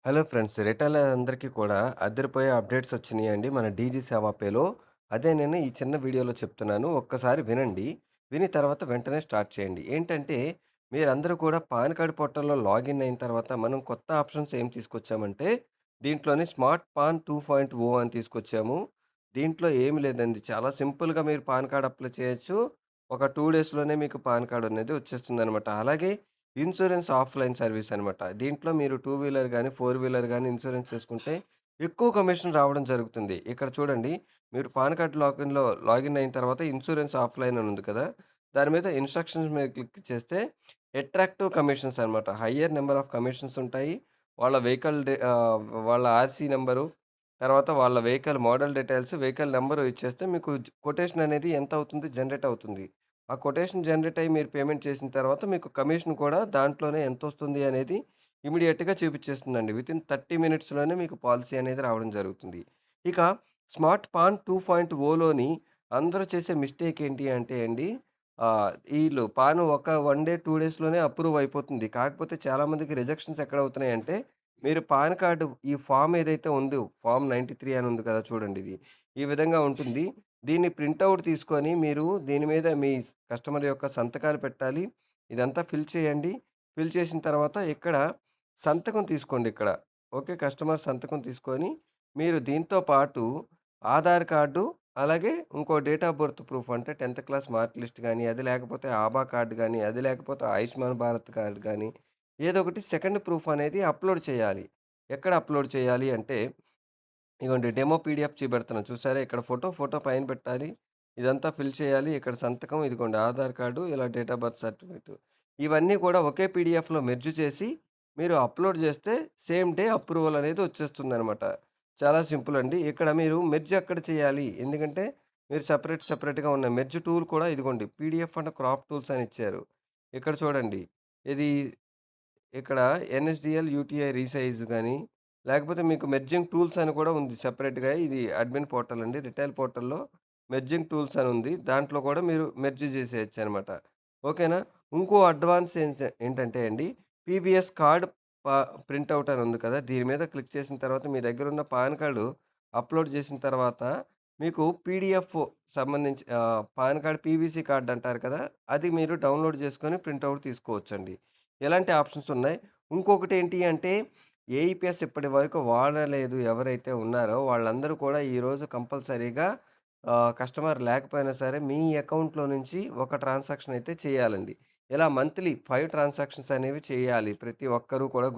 Hello friends. Retailer అందరికీ కూడా అదిరిపోయే అప్డేట్స్ వచ్చినాయండి మన డీజీ సేవ పేలో. అదే నేను ఈ చిన్న వీడియోలో చెప్తున్నాను. ఒక్కసారి వినండి. విని తర్వాత వెంటనే స్టార్ట్ చేయండి. ఏంటంటే మీరందరూ కూడా పాన్ కార్డ్ పోర్టల్‌లో లాగిన్ అయిన తర్వాత మనం కొత్త ఆప్షన్స్ ఏం తీసుకొచ్చామంటే దీంట్లోని స్మార్ట్ పాన్ 2.0 అని తీసుకొచ్చాము. దీంట్లో ఏమి లేదండి. చాలా సింపుల్‌గా మీరు పాన్ కార్డ్ అప్లై చేయొచ్చు. ఒక 2 డేస్‌లోనే మీకు పాన్ కార్డ్ అనేది వచ్చేస్తుందనమాట. అలాగే ఇన్సూరెన్స్ ఆఫ్‌లైన్ సర్వీస్ అనమాట. దీంట్లో మీరు టూ వీలర్ గాని, ఫోర్ వీలర్ గాని ఇన్సూరెన్స్ చేసుకుంటే ఎక్కువ కమిషన్ రావడం జరుగుతుంది. ఇక్కడ చూడండి, మీరు పాన్ కార్డ్ లాగిన్ అయిన తర్వాత ఇన్సూరెన్స్ ఆఫ్‌లైన్ అని ఉంది కదా! దాని మీద ఇన్‌స్ట్రక్షన్స్ మీద క్లిక్ చేస్తే అట్రాక్టివ్ కమిషన్స్ అనమాట. హయ్యర్ నంబర్ ఆఫ్ కమిషన్స్ ఉంటాయి. వాళ్ళ వాళ్ళ ఆర్‌సీ నంబరు, తర్వాత వాళ్ళ vehicle model details, vehicle number ఇచ్చేస్తే మీకు కొటేషన్ అనేది ఎంత అవుతుంది జనరేట్ అవుతుంది. ఆ కొటేషన్ జనరేట్ అయ్యి మీరు పేమెంట్ చేసిన తర్వాత మీకు కమిషన్ కూడా దాంట్లోనే ఎంతొస్తుంది అనేది ఇమ్మీడియేట్‌గా చూపిచ్చేస్తుందండి. వితిన్ 30 మినిట్స్‌లోనే మీకు పాలిసీ అనేది రావడం జరుగుతుంది. ఇక స్మార్ట్ పాన్ 2.0లోని అందరూ చేసే మిస్టేక్ ఏంటి అంటే అండి, ఈళ్ళు పాన్ ఒక 1 డే, 2 డేస్‌లోనే అప్రూవ్ అయిపోతుంది. కాకపోతే చాలామందికి రిజెక్షన్స్ ఎక్కడవుతున్నాయంటే, మీరు పాన్ కార్డ్ ఈ ఫార్మ్ ఏదైతే ఉందో, ఫార్మ్ 93 అని ఉంది కదా! చూడండి ఇది. ఈ విధంగా ఉంటుంది. దీన్ని ప్రింటౌట్ తీసుకొని మీరు దీని మీద మీ కస్టమర్ యొక్క సంతకాలు పెట్టాలి. ఇదంతా ఫిల్ చేయండి. ఫిల్ చేసిన తర్వాత ఇక్కడ సంతకం తీసుకోండి ఇక్కడ. ఓకే. కస్టమర్ సంతకం తీసుకొని మీరు దీంతో పాటు ఆధార్ కార్డు, అలాగే ఇంకో డేట్ ఆఫ్ బర్త్ ప్రూఫ్ అంటే 10థ్ క్లాస్ మార్క్ లిస్ట్ గాని, అది లేకపోతే ఆభా కార్డ్ గాని, అది లేకపోతే ఆయుష్మాన్ భారత్ కార్డ్ గాని, ఏదో ఒకటి సెకండ్ ప్రూఫ్ అనేది అప్‌లోడ్ చేయాలి. ఎక్కడ అప్‌లోడ్ చేయాలి అంటే ఇగోండి డెమో పీడీఎఫ్ చూపెడుతున్నాను చూసారా? ఇక్కడ ఫోటో పైన పెట్టాలి. ఇదంతా ఫిల్ చేయాలి. ఇక్కడ సంతకం ఇదిగోండి ఆధార్ కార్డు, ఇలా డేట్ ఆఫ్ బర్త్ సర్టిఫికేట్. ఇవన్నీ కూడా ఒకే పీడీఎఫ్‌లో మెర్జ్ చేసి మీరు అప్‌లోడ్ చేస్తే సేమ్ డే అప్రూవల్ అనేది వచ్చేస్తుందనమాట. చాలా సింపుల్ అండి. ఇక్కడ మీరు మెర్జ్ ఎక్కడ చేయాలి? ఎందుకంటే మీరు సెపరేట్‌గా ఉన్న మెర్జ్ టూల్ కూడా ఇదిగోండి పీడీఎఫ్ అండ్ క్రాప్ టూల్స్ అని ఇచ్చారు. ఇక్కడ చూడండి. ఇది ఇక్కడ ఎన్ఎస్‌డీఎల్, యూటీఐ రీసైజ్ గాని, లేకపోతే మీకు మెర్జింగ్ టూల్స్ అని కూడా ఉంది సెపరేట్‌గా. ఇది అడ్మిన్ పోర్టల్ అండి. రిటైల్ పోర్టల్‌లో మెర్జింగ్ టూల్స్ అని ఉంది. దాంట్లో కూడా మీరు మెర్జ్ చేసేయొచ్చనమాట. ఓకేనా? ఇంకో అడ్వాన్స్ ఏంటంటే అండి, పీవీఎస్ కార్డ్ ప ప్రింటౌట్ అని ఉంది కదా! దీని మీద క్లిక్ చేసిన తర్వాత మీ దగ్గరున్న పాన్ కార్డు అప్‌లోడ్ చేసిన తర్వాత మీకు పీడీఎఫ్ సంబంధించి పాన్ కార్డ్ పీవీసీ కార్డ్ అంటారు కదా! అది మీరు డౌన్‌లోడ్ చేసుకొని ప్రింటౌట్ తీసుకోవచ్చండి. ఇలాంటి ఆప్షన్స్ ఉన్నాయి. ఇంకొకటేంటి అంటే ఏఈపీఎస్ ఇప్పటివరకు వాడలేదు ఎవరైతే ఉన్నారో వాళ్ళందరూ కూడా ఈరోజు కంపల్సరీగా కస్టమర్ లేకపోయినా సరే మీ అకౌంట్‌లో నుంచి ఒక ట్రాన్సాక్షన్ అయితే చేయాలండి. ఇలా మంత్లీ 5 ట్రాన్సాక్షన్స్ అనేవి చేయాలి. ప్రతి ఒక్కరు కూడా